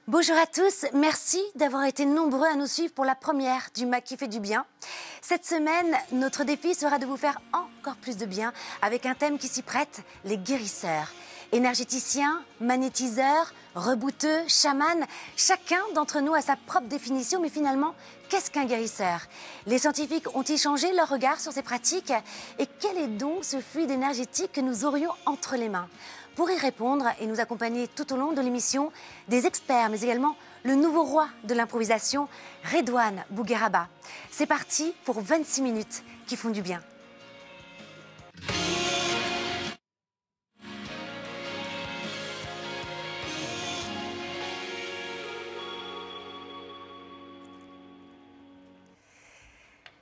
Bonjour à tous, merci d'avoir été nombreux à nous suivre pour la première du MAC qui fait du bien. Cette semaine, notre défi sera de vous faire encore plus de bien avec un thème qui s'y prête, les guérisseurs. Énergéticiens, magnétiseurs, rebouteux, chamans, chacun d'entre nous a sa propre définition, mais finalement, qu'est-ce qu'un guérisseur? Les scientifiques ont-ils changé leur regard sur ces pratiques? Et quel est donc ce fluide énergétique que nous aurions entre les mains? Pour y répondre et nous accompagner tout au long de l'émission, des experts, mais également le nouveau roi de l'improvisation, Redouane Bougueraba. C'est parti pour 26 minutes qui font du bien.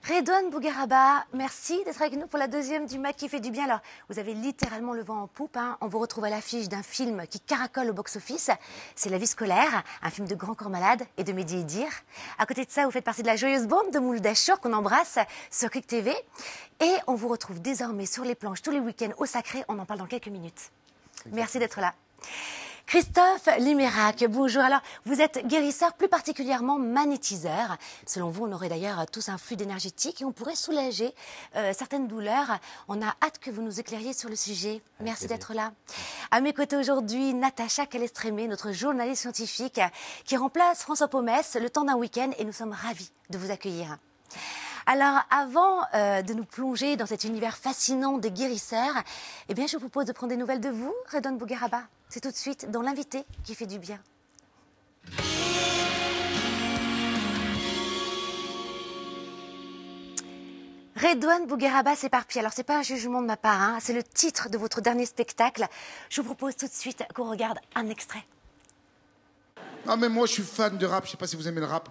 Redouane Bougueraba, merci d'être avec nous pour la deuxième du MAC qui fait du bien. Alors, vous avez littéralement le vent en poupe. On vous retrouve à l'affiche d'un film qui caracole au box-office. C'est La vie scolaire, un film de Grand Corps Malade et de Mehdi Idir. À côté de ça, vous faites partie de la joyeuse bande de Mouloud Achour qu'on embrasse sur Click TV. Et on vous retrouve désormais sur les planches tous les week-ends au Sacré. On en parle dans quelques minutes. Merci d'être là. Christophe Limérac, bonjour. Alors, vous êtes guérisseur, plus particulièrement magnétiseur. Selon vous, on aurait d'ailleurs tous un flux énergétique et on pourrait soulager certaines douleurs. On a hâte que vous nous éclairiez sur le sujet. Merci d'être là. À mes côtés aujourd'hui, Natacha Calestrémé, notre journaliste scientifique, qui remplace François Pomès le temps d'un week-end et nous sommes ravis de vous accueillir. Alors, avant de nous plonger dans cet univers fascinant des guérisseurs, eh bien, je vous propose de prendre des nouvelles de vous, Redouane Bougueraba. C'est tout de suite dans l'invité qui fait du bien. Redouane Bougueraba s'éparpille. Alors, c'est pas un jugement de ma part, c'est le titre de votre dernier spectacle. Je vous propose tout de suite qu'on regarde un extrait. Ah, mais moi, je suis fan de rap. Je sais pas si vous aimez le rap.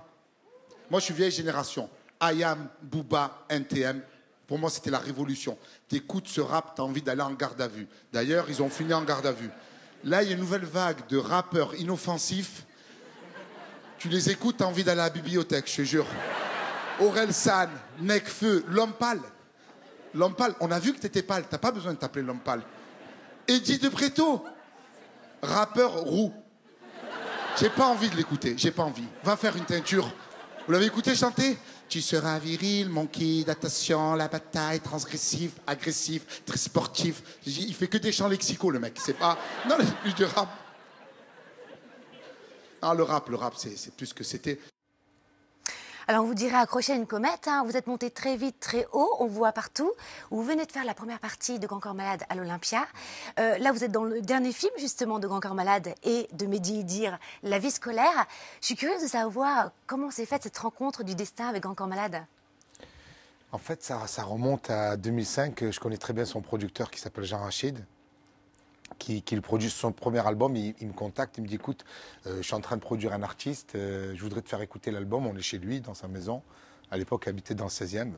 Moi, je suis vieille génération. IAM, Booba, NTM. Pour moi, c'était la révolution. T'écoutes ce rap, t'as envie d'aller en garde à vue. D'ailleurs, ils ont fini en garde à vue. Là, il y a une nouvelle vague de rappeurs inoffensifs. Tu les écoutes, t'as envie d'aller à la bibliothèque, je te jure. Aurel San, Nekfeu, L'Homme Pâle. L'Homme Pâle, on a vu que t'étais pâle, t'as pas besoin de t'appeler L'Homme Pâle. Eddie de Préto, rappeur roux. J'ai pas envie de l'écouter, j'ai pas envie. Va faire une teinture. Vous l'avez écouté chanter? Tu seras viril, mon kid, attention, la bataille, transgressif, agressif, très sportif. Il fait que des chants lexicaux, le mec. C'est pas... Non, plus du rap. Ah, le rap, c'est plus que c'était. Alors, on vous dirait accroché à une comète. Vous êtes monté très vite, très haut. On vous voit partout. Vous venez de faire la première partie de Grand Corps Malade à l'Olympia. Là, vous êtes dans le dernier film, justement, de Grand Corps Malade et de Mehdi Idir, La vie scolaire. Je suis curieuse de savoir comment s'est faite cette rencontre du destin avec Grand Corps Malade. En fait, ça remonte à 2005. Je connais très bien son producteur qui s'appelle Jean Rachid, qui produit son premier album. Il me contacte, il me dit, écoute, je suis en train de produire un artiste, je voudrais te faire écouter l'album. On est chez lui, dans sa maison. À l'époque, il habitait dans le 16e,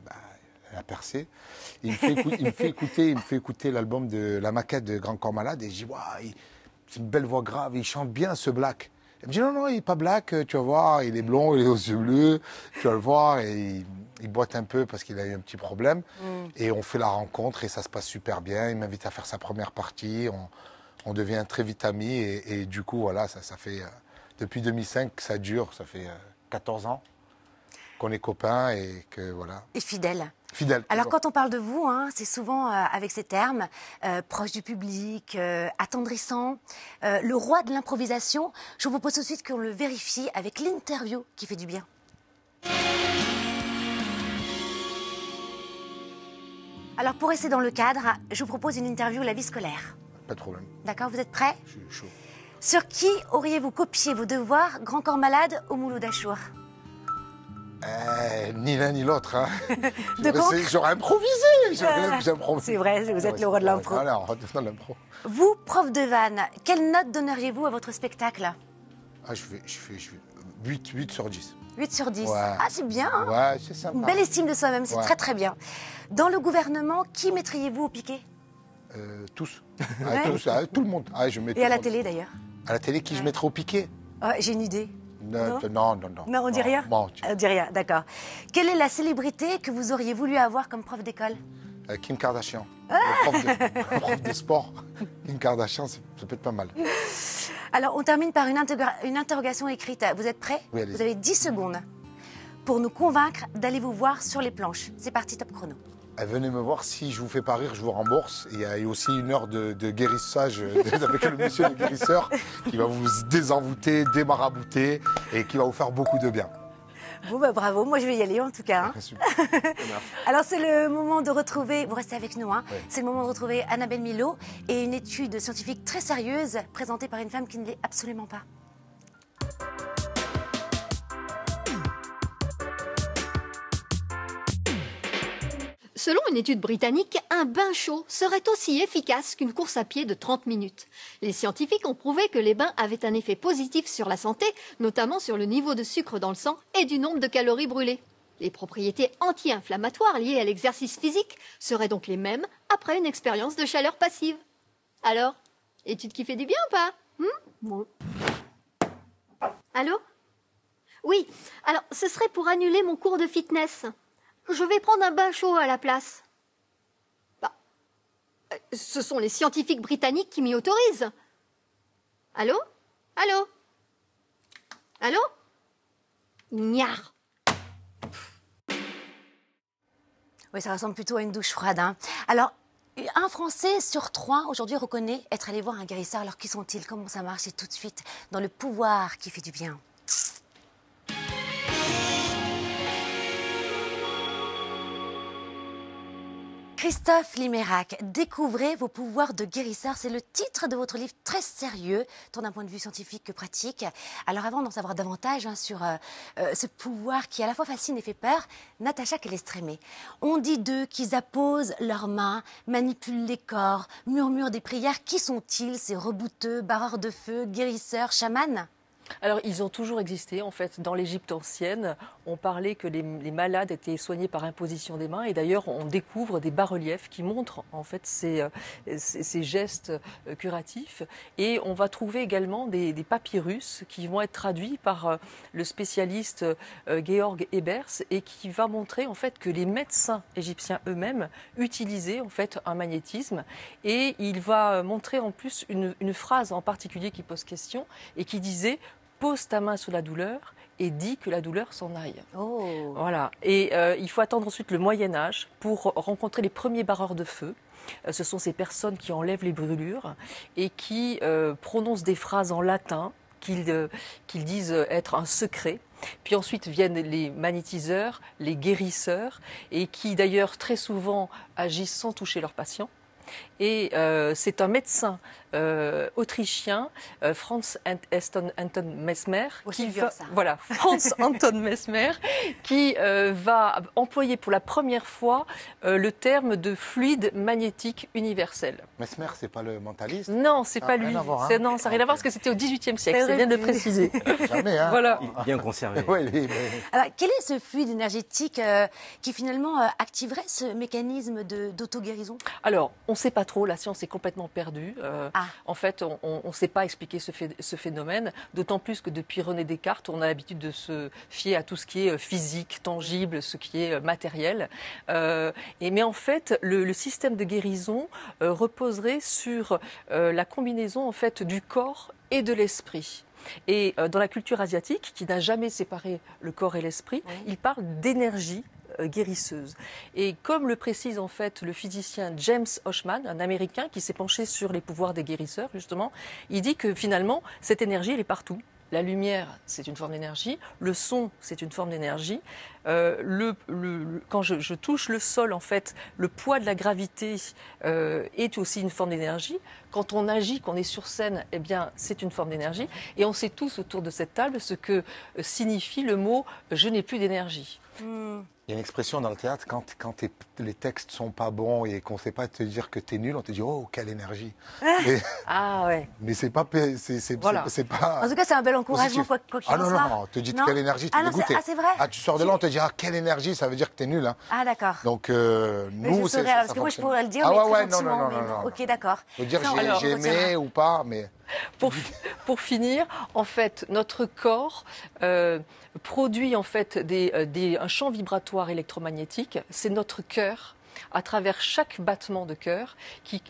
elle a percé. Il me fait écouter l'album de la maquette de Grand Corps Malade. Et je dis, waouh, c'est une belle voix grave, il chante bien ce black. Il me dit, non, il n'est pas black, tu vas voir, il est blond, il est aux yeux bleus, tu vas le voir. Et il boite un peu parce qu'il a eu un petit problème. Et on fait la rencontre et ça se passe super bien. Il m'invite à faire sa première partie. On devient très vite amis. Et du coup, voilà, ça fait... depuis 2005 que ça dure. Ça fait 14 ans qu'on est copains et que voilà. Et fidèles. Fidèles. Alors, quand on parle de vous, c'est souvent avec ces termes, proche du public, attendrissant, le roi de l'improvisation. Je vous propose tout de suite qu'on le vérifie avec l'interview qui fait du bien. Alors, pour rester dans le cadre, je vous propose une interview La vie scolaire. Pas de problème. D'accord, vous êtes prêts? Je suis chaud. Sur qui auriez-vous copié vos devoirs, Grand Corps Malade ou Mouloud Achour? Ni l'un ni l'autre. J'aurais improvisé. C'est vrai, vous êtes le roi de l'impro. Voilà, on l'impro. Vous, prof de vanne, quelle note donneriez-vous à votre spectacle? Je fais 8 sur 10. 8 sur 10. Ouais. Ah, c'est bien. Ouais, c'est sympa. Une belle estime de soi-même, c'est très très bien. Dans le gouvernement, qui mettriez-vous au piquet? Tous. Tout le monde. Et à la télé d'ailleurs? À la télé, qui je mettrais au piquet? J'ai une idée. Non. Non, on dit rien? On dit rien, d'accord. Quelle est la célébrité que vous auriez voulu avoir comme prof d'école? Kim Kardashian. Le prof de sport. Kim Kardashian, ça peut être pas mal. Alors, on termine par une interrogation écrite. Vous êtes prêts? Oui, allez-y. Vous avez 10 secondes pour nous convaincre d'aller vous voir sur les planches. C'est parti, top chrono. Venez me voir, si je vous fais pas rire, je vous rembourse. Il y a aussi 1 heure de guérissage avec le monsieur le guérisseur qui va vous désenvoûter, démarabouter et qui va vous faire beaucoup de bien. Bon, bah, bravo, moi je vais y aller en tout cas. Hein. Super. Alors c'est le moment de retrouver, vous restez avec nous, hein. Oui. C'est le moment de retrouver Annabelle Milo et une étude scientifique très sérieuse présentée par une femme qui ne l'est absolument pas. Selon une étude britannique, un bain chaud serait aussi efficace qu'une course à pied de 30 minutes. Les scientifiques ont prouvé que les bains avaient un effet positif sur la santé, notamment sur le niveau de sucre dans le sang et du nombre de calories brûlées. Les propriétés anti-inflammatoires liées à l'exercice physique seraient donc les mêmes après une expérience de chaleur passive. Alors, étude qui fait du bien ou pas? Bon. Allô? Oui, alors ce serait pour annuler mon cours de fitness. Je vais prendre un bain chaud à la place. Bah, ce sont les scientifiques britanniques qui m'y autorisent. Allô? Allô? Allô? Ignare. Oui, ça ressemble plutôt à une douche froide. Hein. Alors, un Français sur 3 aujourd'hui reconnaît être allé voir un guérisseur. Alors, qui sont-ils? Comment ça marche? Et tout de suite, dans le pouvoir qui fait du bien. Christophe Limérac, découvrez vos pouvoirs de guérisseur. C'est le titre de votre livre très sérieux, tant d'un point de vue scientifique que pratique. Alors avant d'en savoir davantage sur ce pouvoir qui à la fois fascine et fait peur, Natacha Calestrémé, on dit d'eux qu'ils apposent leurs mains, manipulent les corps, murmurent des prières. Qui sont-ils, ces rebouteux, barreurs de feu, guérisseurs, chamans? Alors, ils ont toujours existé. En fait, dans l'Égypte ancienne, on parlait que les malades étaient soignés par imposition des mains. Et d'ailleurs, on découvre des bas-reliefs qui montrent en fait ces gestes curatifs. Et on va trouver également des papyrus qui vont être traduits par le spécialiste Georg Ebers et qui va montrer en fait que les médecins égyptiens eux-mêmes utilisaient en fait un magnétisme. Et il va montrer en plus une phrase en particulier qui pose question et qui disait: pose ta main sous la douleur et dis que la douleur s'en aille. Oh. Voilà. Et il faut attendre ensuite le Moyen-Âge pour rencontrer les premiers barreurs de feu. Ce sont ces personnes qui enlèvent les brûlures et qui prononcent des phrases en latin qu'ils disent être un secret. Puis ensuite viennent les magnétiseurs, les guérisseurs, et qui d'ailleurs très souvent agissent sans toucher leurs patients. Et c'est un médecin autrichien, Franz Anton Mesmer, Franz Anton Mesmer, qui va employer pour la première fois le terme de fluide magnétique universel. Mesmer, c'est pas le mentaliste? Non, c'est pas lui. Rien à voir, hein. Non, ça n'a rien à voir parce que c'était au XVIIIe siècle. C'est bien de le préciser. Jamais, hein. Voilà. Bien conservé. Ouais, Alors, quel est ce fluide énergétique qui finalement activerait ce mécanisme d'auto-guérison? Alors, on ne sait pas trop, la science est complètement perdue. En fait, on ne sait pas expliquer ce phénomène, d'autant plus que depuis René Descartes, on a l'habitude de se fier à tout ce qui est physique, tangible, ce qui est matériel. Mais en fait, le système de guérison reposerait sur la combinaison en fait, du corps et de l'esprit. Et dans la culture asiatique, qui n'a jamais séparé le corps et l'esprit, il parle d'énergie guérisseuse. Et comme le précise en fait le physicien James Oschman, un Américain qui s'est penché sur les pouvoirs des guérisseurs justement, il dit que finalement cette énergie elle est partout. La lumière, c'est une forme d'énergie. Le son, c'est une forme d'énergie. Quand je touche le sol, en fait, le poids de la gravité est aussi une forme d'énergie. Quand on agit, qu'on est sur scène, eh bien, c'est une forme d'énergie. Et on sait tous autour de cette table ce que signifie le mot « je n'ai plus d'énergie ». Il y a une expression dans le théâtre, quand les textes sont pas bons et qu'on ne sait pas te dire que tu es nul, on te dit « Oh, quelle énergie !» Ah ouais. Mais c'est pas... Voilà. pas... En tout cas, c'est un bel encouragement, quoi qu'il en soit. Non, on te dit quelle énergie, tu es dégoûté. C'est vrai. Ah, tu sors de là, on te dit « Ah, quelle énergie !» Ça veut dire que tu es nul. Hein. Ah, d'accord. Donc, mais nous, c'est... Parce que moi, je pourrais le dire, ah, mais ouais, très non. Ok, d'accord. Je veux dire j'ai aimé ou pas, mais... Pour finir, en fait, notre corps produit en fait un champ vibratoire électromagnétique. C'est notre cœur, à travers chaque battement de cœur, qui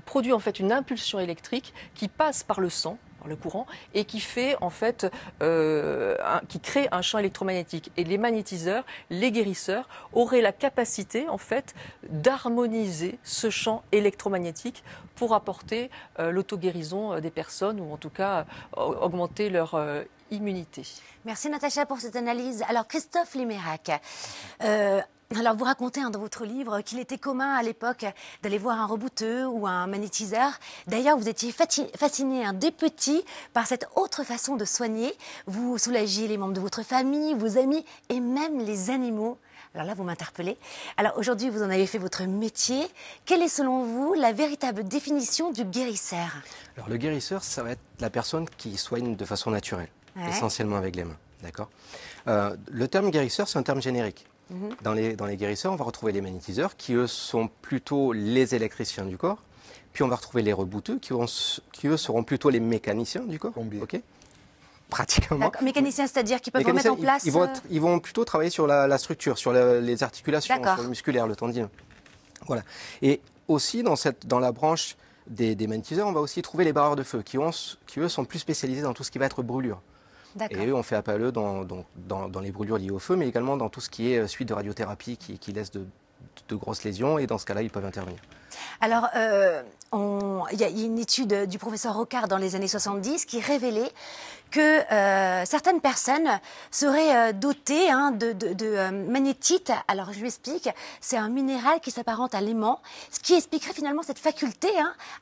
produit en fait une impulsion électrique qui passe par le sang. le courant, et qui fait en fait, qui crée un champ électromagnétique. Et les magnétiseurs, les guérisseurs, auraient la capacité en fait d'harmoniser ce champ électromagnétique pour apporter l'auto-guérison des personnes, ou en tout cas augmenter leur immunité. Merci Natacha pour cette analyse. Alors Christophe Limérac, alors vous racontez dans votre livre qu'il était commun à l'époque d'aller voir un rebouteux ou un magnétiseur. D'ailleurs, vous étiez fasciné dès petit par cette autre façon de soigner. Vous soulagiez les membres de votre famille, vos amis et même les animaux. Alors là, vous m'interpellez. Alors aujourd'hui, vous en avez fait votre métier. Quelle est selon vous la véritable définition du guérisseur? Alors le guérisseur, ça va être la personne qui soigne de façon naturelle, essentiellement avec les mains. D'accord. Le terme guérisseur, c'est un terme générique. Dans les guérisseurs, on va retrouver les magnétiseurs qui, eux, sont plutôt les électriciens du corps. Puis on va retrouver les rebouteux qui eux, seront plutôt les mécaniciens du corps. Okay. Pratiquement. Mécaniciens, c'est-à-dire qu'ils peuvent remettre en place... Ils vont plutôt travailler sur la structure, sur les articulations, sur le musculaire, le tendineux. Voilà. Et aussi, dans la branche des magnétiseurs, on va aussi trouver les barreurs de feu qui, eux, sont plus spécialisés dans tout ce qui va être brûlure. Et eux, on fait appel à eux dans les brûlures liées au feu, mais également dans tout ce qui est suite de radiothérapie qui laisse de grosses lésions, et dans ce cas-là, ils peuvent intervenir. Alors, il y a une étude du professeur Rocard dans les années 70 qui révélait que certaines personnes seraient dotées de magnétite. Alors, je m'explique, c'est un minéral qui s'apparente à l'aimant, ce qui expliquerait finalement cette faculté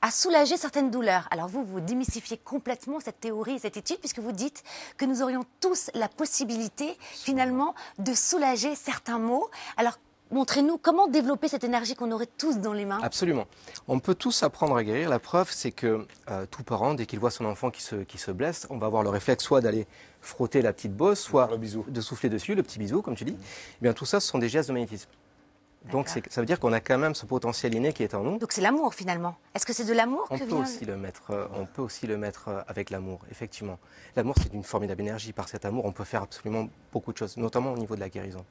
à soulager certaines douleurs. Alors, vous démystifiez complètement cette théorie, cette étude, puisque vous dites que nous aurions tous la possibilité, finalement, de soulager certains maux. Alors, montrez-nous comment développer cette énergie qu'on aurait tous dans les mains. Absolument. On peut tous apprendre à guérir. La preuve, c'est que tout parent, dès qu'il voit son enfant qui se blesse, on va avoir le réflexe soit d'aller frotter la petite bosse, soit de souffler dessus, le petit bisou, comme tu dis. Eh bien, tout ça, ce sont des gestes de magnétisme. Donc, ça veut dire qu'on a quand même ce potentiel inné qui est en nous. Donc, c'est l'amour, finalement. Est-ce que c'est de l'amour que vient... On peut aussi le mettre avec l'amour, effectivement. L'amour, c'est une formidable énergie. Par cet amour, on peut faire absolument beaucoup de choses, notamment au niveau de la guérison.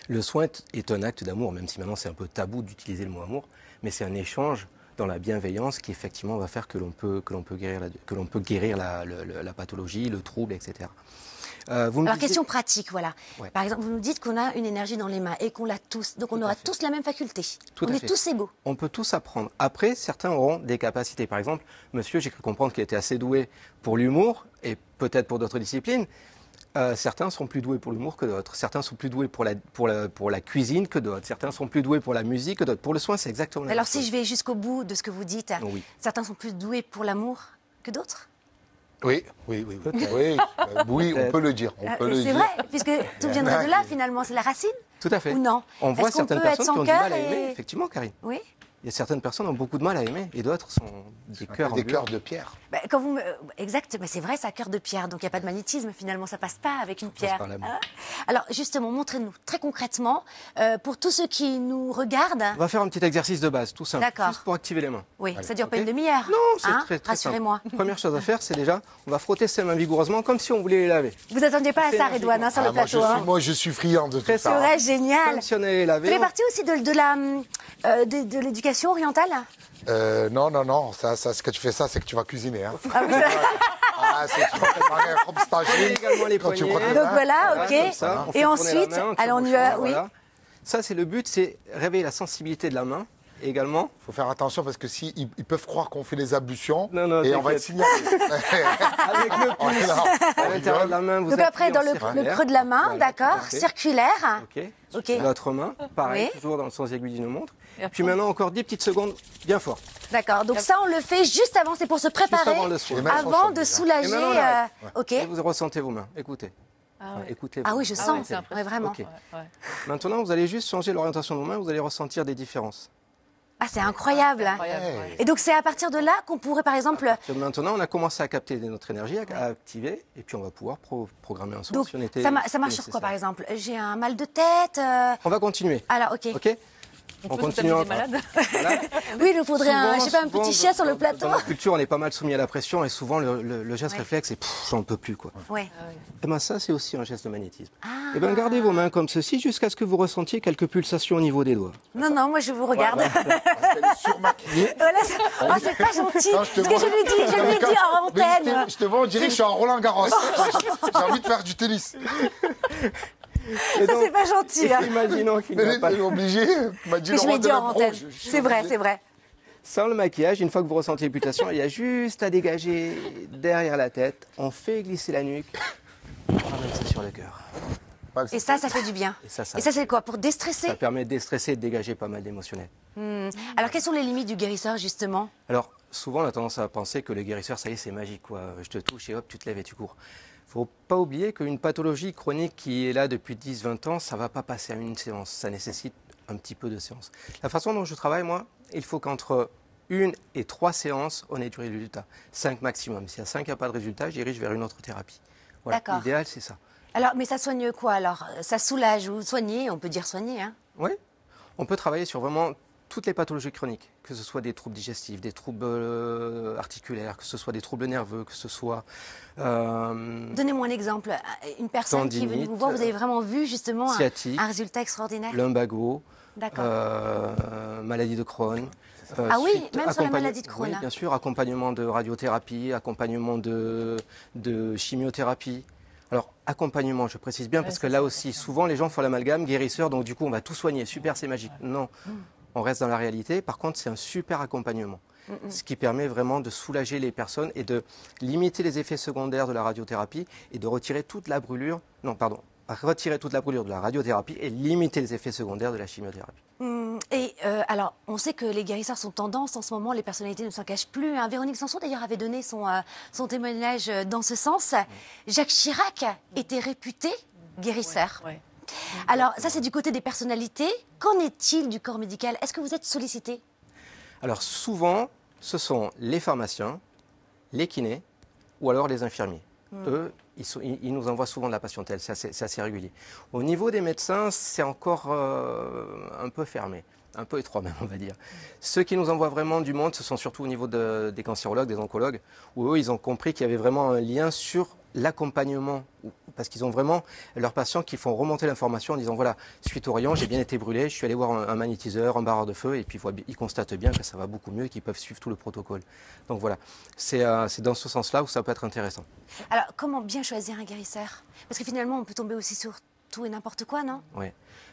Le soin est un acte d'amour, même si maintenant c'est un peu tabou d'utiliser le mot amour, mais c'est un échange dans la bienveillance qui effectivement va faire que l'on peut guérir la pathologie, le trouble, etc. Alors, question pratique, voilà. Ouais. Par exemple, vous nous dites qu'on a une énergie dans les mains et qu'on l'a tous, donc on aura tous la même faculté. On est tous égaux. On peut tous apprendre. Après, certains auront des capacités. Par exemple, monsieur, j'ai cru comprendre qu'il était assez doué pour l'humour et peut-être pour d'autres disciplines. Certains sont plus doués pour l'humour que d'autres. Certains sont plus doués pour la cuisine que d'autres. Certains sont plus doués pour la musique que d'autres. Pour le soin, c'est exactement la même chose. Alors, si je vais jusqu'au bout de ce que vous dites, certains sont plus doués pour l'amour que d'autres? Oui, on peut le dire. C'est vrai, puisque tout viendrait de là, finalement. C'est la racine? Tout à fait. Ou non? On voit certaines personnes qui ont du mal à aimer, effectivement, Karine. Oui. Il y a certaines personnes qui ont beaucoup de mal à aimer et d'autres sont des cœurs de pierre. Exact, mais c'est vrai, c'est un cœur de pierre, donc il n'y a pas de magnétisme finalement, ça passe pas avec une pierre. Alors justement, montrez-nous très concrètement, pour tous ceux qui nous regardent. On va faire un petit exercice de base, tout simple, juste pour activer les mains. Oui, ça dure pas une demi-heure. Non, c'est très rassurez-moi. Première chose à faire, c'est déjà, on va frotter ses mains vigoureusement comme si on voulait les laver. Vous attendiez pas à ça, Redouane, sur le plateau. Moi, je suis friand de tout ça. C'est vrai, génial. Comme si on allait les laver. Vous faites partie aussi de l'éducation orientale? Non. Ce que tu fais ça, c'est que tu vas cuisiner. Hein. C'est comme stagiaire. Également les poignets. Donc voilà, ok. Et ensuite, allez, on y va. Oui. Ça, c'est le but, c'est réveiller la sensibilité de la main. Également. Il faut faire attention parce que ils peuvent croire qu'on fait les ablutions et on va être signalé. Avec le pouce à l'intérieur de la main, vous donc après, dans le creux de la main, d'accord, circulaire. Ok. L'autre main, pareil, toujours dans le sens aiguille d'une montre. Et puis maintenant, encore 10 petites secondes, bien fort. D'accord, donc ça, on le fait juste avant, c'est pour se préparer, avant de soulager. Et vous ressentez vos mains, écoutez. Écoutez. Ah oui, je sens, vraiment. Maintenant, vous allez juste changer l'orientation de vos mains, vous allez ressentir des différences. Ah, c'est incroyable. Et donc, c'est à partir de là qu'on pourrait, par exemple... Maintenant, on a commencé à capter notre énergie, à activer, et puis on va pouvoir programmer un soin. Donc, ça marche sur quoi, par exemple? J'ai un mal de tête On va continuer. Alors, ok. On continue en malade. Voilà. Oui, il nous faudrait un petit chien sur le plateau. Dans la culture, on est pas mal soumis à la pression et souvent le geste réflexe, c'est j'en peux plus, quoi. Ouais. Et ben ça, c'est aussi un geste de magnétisme. Et ben gardez vos mains comme ceci jusqu'à ce que vous ressentiez quelques pulsations au niveau des doigts. Non, moi je vous regarde. Parce qu'elle est surmaquillée. Voilà, c'est pas gentil. Non, Ce que je lui dis en antenne. Je te vois, on dirait que je suis en Roland Garros. J'ai envie de faire du tennis. Et Ça, c'est pas gentil. Hein. Imaginons qu'il Elle n'y a pas est obligée. M'a dit Que je le roi l'ai de dit la en antenne. bronche. C'est vrai, c'est vrai. Sans le maquillage, une fois que vous ressentez les pulsations, il y a juste à dégager derrière la tête. On fait glisser la nuque. On ramène ça sur le cœur. Et ça fait du bien. Et ça c'est quoi? Pour déstresser? Ça permet de déstresser et de dégager pas mal d'émotionnel. Alors, quelles sont les limites du guérisseur, justement? Alors, souvent, on a tendance à penser que le guérisseur, ça y est, c'est magique, quoi. Je te touche et hop, tu te lèves et tu cours. Il ne faut pas oublier qu'une pathologie chronique qui est là depuis 10-20 ans, ça ne va pas passer à une séance. Ça nécessite un petit peu de séance. La façon dont je travaille, moi, il faut qu'entre 1 et 3 séances, on ait du résultat. 5 maximum. Si à 5, il n'y a pas de résultat, je dirige vers une autre thérapie. Voilà. L'idéal, c'est ça. Alors, mais ça soigne quoi, alors? Ça soulage ou soigner? On peut dire soigner, hein? Oui. On peut travailler sur vraiment toutes les pathologies chroniques, que ce soit des troubles digestifs, des troubles articulaires, que ce soit des troubles nerveux, que ce soit... Donnez-moi un exemple. Une personne qui est venue vous voir, vous avez vraiment vu justement un résultat extraordinaire? Lumbago, d'accord. Maladie de Crohn. Oui, même sur la maladie de Crohn. Oui, bien sûr, accompagnement de radiothérapie, accompagnement de chimiothérapie. Alors, accompagnement, je précise bien, parce que là aussi, souvent les gens font l'amalgame, guérisseur, donc du coup on va tout soigner, super, c'est magique. Non. On reste dans la réalité. Par contre, c'est un super accompagnement. Ce qui permet vraiment de soulager les personnes et de limiter les effets secondaires de la radiothérapie et de retirer toute la brûlure. Non, pardon. Retirer toute la brûlure de la radiothérapie et limiter les effets secondaires de la chimiothérapie. Alors, on sait que les guérisseurs sont tendance. En ce moment, les personnalités ne s'en cachent plus. Hein. Véronique Sanson, d'ailleurs, avait donné son témoignage dans ce sens. Jacques Chirac était réputé guérisseur. Ouais. Alors, ça, c'est du côté des personnalités. Qu'en est-il du corps médical? Est-ce que vous êtes sollicité? Alors, souvent, ce sont les pharmaciens, les kinés ou alors les infirmiers. Eux, ils nous envoient souvent de la patientèle, c'est assez régulier. Au niveau des médecins, c'est encore un peu fermé, un peu étroit même, on va dire. Ceux qui nous envoient vraiment du monde, ce sont surtout au niveau des cancérologues, des oncologues, où eux, ils ont compris qu'il y avait vraiment un lien sur l'accompagnement, parce qu'ils ont vraiment leurs patients qui font remonter l'information en disant voilà, suite au rayon, j'ai bien été brûlé, je suis allé voir un magnétiseur, un barreur de feu, et puis ils constatent bien que ça va beaucoup mieux et qu'ils peuvent suivre tout le protocole. Donc voilà, c'est dans ce sens-là où ça peut être intéressant. Alors, comment bien choisir un guérisseur? Parce que finalement, on peut tomber aussi sur tout et n'importe quoi, non? Oui.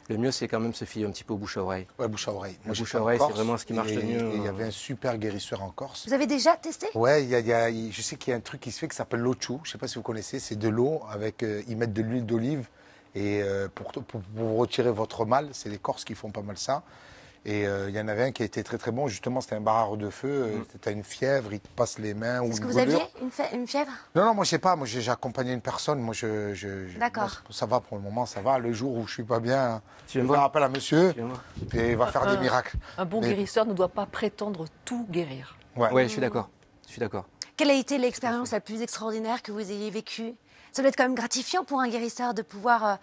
Le mieux, c'est quand même se fier un petit peu au bouche à oreille. Ouais, bouche à oreille. Moi, bouche à oreille, c'est vraiment ce qui marche le mieux. Il y avait un super guérisseur en Corse. Vous avez déjà testé? Ouais, je sais qu'il y a un truc qui se fait qui s'appelle l'ochou. Je ne sais pas si vous connaissez. C'est de l'eau avec, ils mettent de l'huile d'olive et pour vous retirer votre mal. C'est les Corses qui font pas mal ça. Et il y en avait un qui a été très très bon. Justement, c'était un barreur de feu. Tu as une fièvre, il te passe les mains. Est-ce que vous aviez une fièvre? Non, moi je sais pas. Moi j'ai accompagné une personne. Moi D'accord. Moi, ça va pour le moment, ça va. Le jour où je suis pas bien, je vais faire appel à monsieur et il va faire des miracles. Un bon guérisseur ne doit pas prétendre tout guérir. Ouais, je suis d'accord. Quelle a été l'expérience la plus extraordinaire que vous ayez vécue? Ça doit être quand même gratifiant pour un guérisseur de pouvoir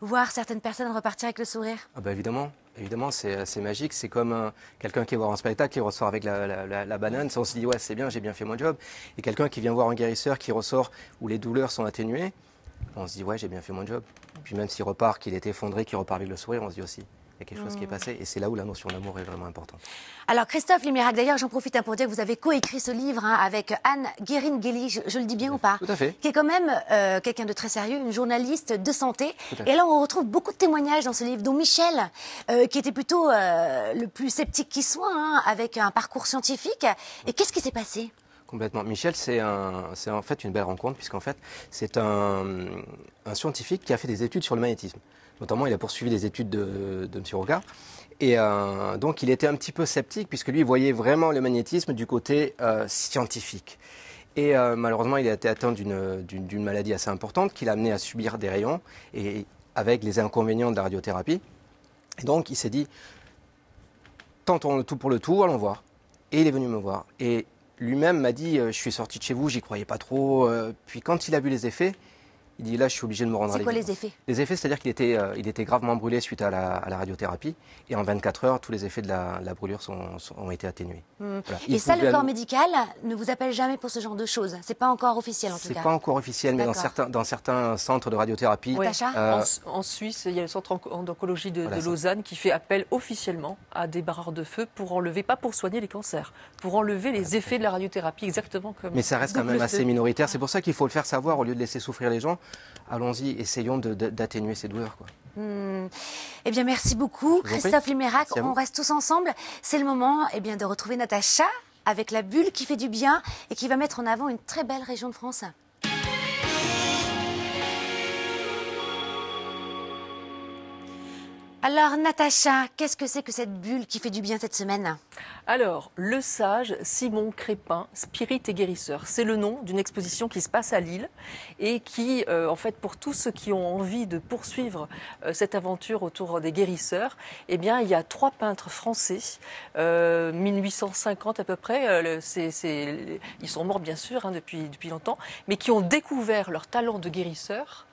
voir certaines personnes repartir avec le sourire. Ah bah évidemment. Évidemment, c'est magique. C'est comme quelqu'un qui va voir un spectacle, qui ressort avec la banane. On se dit, ouais, c'est bien, j'ai bien fait mon job. Et quelqu'un qui vient voir un guérisseur qui ressort où les douleurs sont atténuées, on se dit, ouais, j'ai bien fait mon job. Puis même s'il repart, qu'il est effondré, qu'il repart avec le sourire, on se dit aussi, il y a quelque chose qui est passé. Et c'est là où la notion d'amour est vraiment importante. Alors, Christophe Limirac, d'ailleurs, j'en profite pour dire que vous avez coécrit ce livre avec Anne Guérin-Guély, je le dis bien ou pas? Tout à fait. Qui est quand même quelqu'un de très sérieux, une journaliste de santé. Et là, on retrouve beaucoup de témoignages dans ce livre, dont Michel, qui était plutôt le plus sceptique qui soit, avec un parcours scientifique. Et qu'est-ce qui s'est passé? Complètement. Michel, c'est en fait une belle rencontre, puisqu'en fait, c'est un scientifique qui a fait des études sur le magnétisme. Notamment, il a poursuivi des études de M. Rocard. Et donc, il était un petit peu sceptique, puisque lui, il voyait vraiment le magnétisme du côté scientifique. Et malheureusement, il a été atteint d'une maladie assez importante qui l'a amené à subir des rayons, et avec les inconvénients de la radiothérapie. Et donc, il s'est dit, tentons le tout pour le tout, allons voir. Et il est venu me voir. Et lui-même m'a dit, je suis sorti de chez vous, j'y croyais pas trop. Puis quand il a vu les effets, Il dit là, je suis obligé de me rendre à l'évidence. C'est quoi les effets? Les effets, c'est-à-dire qu'il était gravement brûlé suite à la radiothérapie. Et en 24 heures, tous les effets de la brûlure ont été atténués. Voilà. Et ça, le corps médical ne vous appelle jamais pour ce genre de choses? C'est pas encore officiel en tout cas? C'est pas encore officiel, mais dans certains centres de radiothérapie. Oui. En Suisse, il y a le centre d'oncologie de Lausanne qui fait appel officiellement à des barreurs de feu pour enlever, pas pour soigner les cancers, pour enlever les effets de la radiothérapie, exactement comme... Mais ça reste quand même assez minoritaire. C'est pour ça qu'il faut le faire savoir au lieu de laisser souffrir les gens. Allons-y, essayons d'atténuer ces douleurs, quoi. Eh bien, merci beaucoup, Christophe Limérac. On reste tous ensemble. C'est le moment de retrouver Natacha avec la bulle qui fait du bien et qui va mettre en avant une très belle région de France. Alors, Natacha, qu'est-ce que c'est que cette bulle qui fait du bien cette semaine? Alors, le sage Simon Crépin, spirit et guérisseur, c'est le nom d'une exposition qui se passe à Lille et qui, en fait, pour tous ceux qui ont envie de poursuivre cette aventure autour des guérisseurs, eh bien, il y a 3 peintres français, 1850 à peu près, ils sont morts bien sûr depuis longtemps, mais qui ont découvert leur talent de guérisseur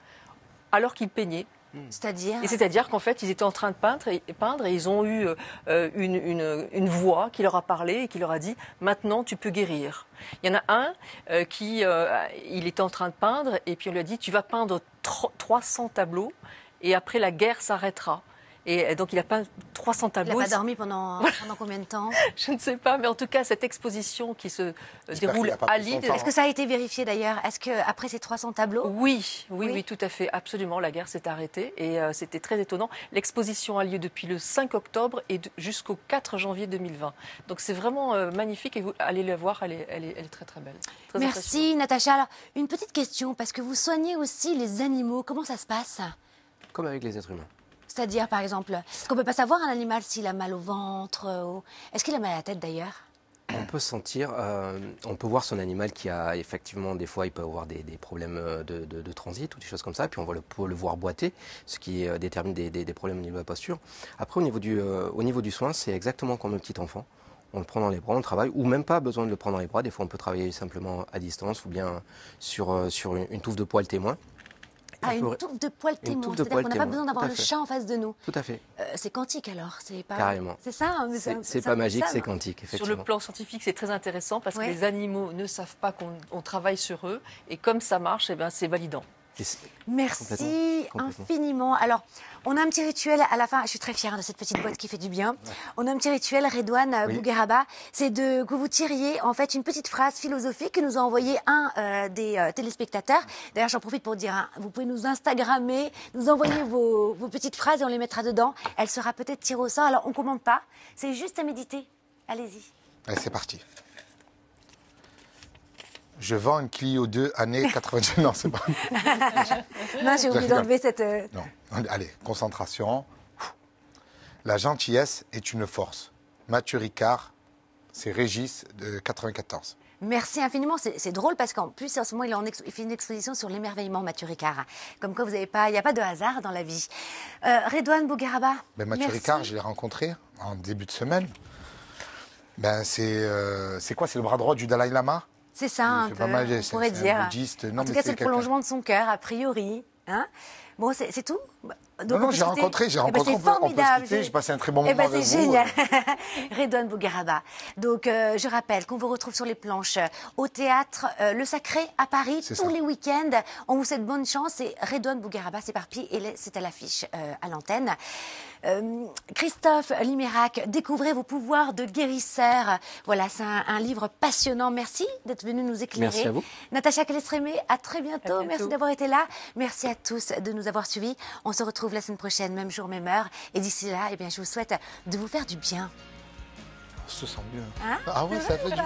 alors qu'ils peignaient. C'est-à-dire qu'en fait, ils étaient en train de peindre et ils ont eu une voix qui leur a parlé et qui leur a dit « Maintenant, tu peux guérir ». Il y en a un il était en train de peindre et puis on lui a dit « Tu vas peindre 300 tableaux et après la guerre s'arrêtera ». Et donc, il a peint 300 tableaux. Il n'a pas dormi pendant combien de temps? Je ne sais pas, mais en tout cas, cette exposition qui se déroule à Lille... Est-ce que ça a été vérifié d'ailleurs? Est-ce qu'après ces 300 tableaux? Oui, tout à fait, absolument. La guerre s'est arrêtée et c'était très étonnant. L'exposition a lieu depuis le 5 octobre et jusqu'au 4 janvier 2020. Donc, c'est vraiment magnifique et vous allez la voir, elle est très, très belle. Très Merci, Natacha. Alors, une petite question, parce que vous soignez aussi les animaux. Comment ça se passe? Comme avec les êtres humains. C'est-à-dire, par exemple, est-ce qu'on ne peut pas savoir un animal s'il a mal au ventre Est-ce qu'il a mal à la tête d'ailleurs? On peut sentir, on peut voir son animal qui a effectivement, des fois, il peut avoir des problèmes de transit ou des choses comme ça. Puis on peut le voir boiter, ce qui détermine des problèmes au niveau de la posture. Après, au niveau du soin, c'est exactement comme un petit enfant. On le prend dans les bras, on travaille, ou même pas besoin de le prendre dans les bras. Des fois, on peut travailler simplement à distance ou bien sur une touffe de poil témoin. Une touffe de poil témoin, c'est-à-dire qu'on n'a pas besoin d'avoir le chat en face de nous. Tout à fait. C'est quantique alors, c'est pas... Carrément. C'est ça hein, c'est pas magique, c'est quantique, effectivement. Sur le plan scientifique, c'est très intéressant parce que les animaux ne savent pas qu'on travaille sur eux et comme ça marche, c'est validant. Merci infiniment. Alors, on a un petit rituel à la fin. Je suis très fière de cette petite boîte qui fait du bien. On a un petit rituel, Redouane Bougueraba. C'est que vous tiriez en fait une petite phrase philosophique que nous a envoyé un des téléspectateurs. D'ailleurs, j'en profite pour dire, vous pouvez nous Instagrammer, nous envoyer vos petites phrases et on les mettra dedans. Elle sera peut-être tirée au sort. Alors, on ne commande pas. C'est juste à méditer. Allez-y. Allez, c'est parti. Je vends une Clio 2 année 90. Non, c'est pas. Non, j'ai oublié d'enlever cette. Non, allez, concentration. La gentillesse est une force. Mathieu Ricard, c'est Régis de 94. Merci infiniment. C'est drôle parce qu'en plus, en ce moment, il fait une exposition sur l'émerveillement, Mathieu Ricard. Comme quoi, il n'y a pas de hasard dans la vie. Redouane Bougueraba. Mathieu Ricard, je l'ai rencontré en début de semaine. C'est quoi? C'est le bras droit du Dalai Lama? C'est ça, un peu, on pourrait dire. En tout cas, c'est le prolongement de son cœur, a priori. Hein? Bon, c'est tout? Donc, non, j'ai rencontré, c'est formidable. J'ai passé un très bon moment avec vous. C'est génial. Redouane Bougueraba. Donc, je rappelle qu'on vous retrouve sur les planches au théâtre Le Sacré à Paris tous les week-ends. On vous souhaite bonne chance et Redouane Bougueraba s'éparpille et c'est à l'affiche à l'antenne. Christophe Limérac, découvrez vos pouvoirs de guérisseur. Voilà, c'est un livre passionnant. Merci d'être venu nous éclairer. Merci à vous. Natacha Calestrémé, à très bientôt. Merci d'avoir été là. Merci à tous de nous avoir suivis. On se retrouve la semaine prochaine, même jour, même heure. Et d'ici là, je vous souhaite de vous faire du bien. On se sent bien. Hein? Ah oui, ça fait du bien.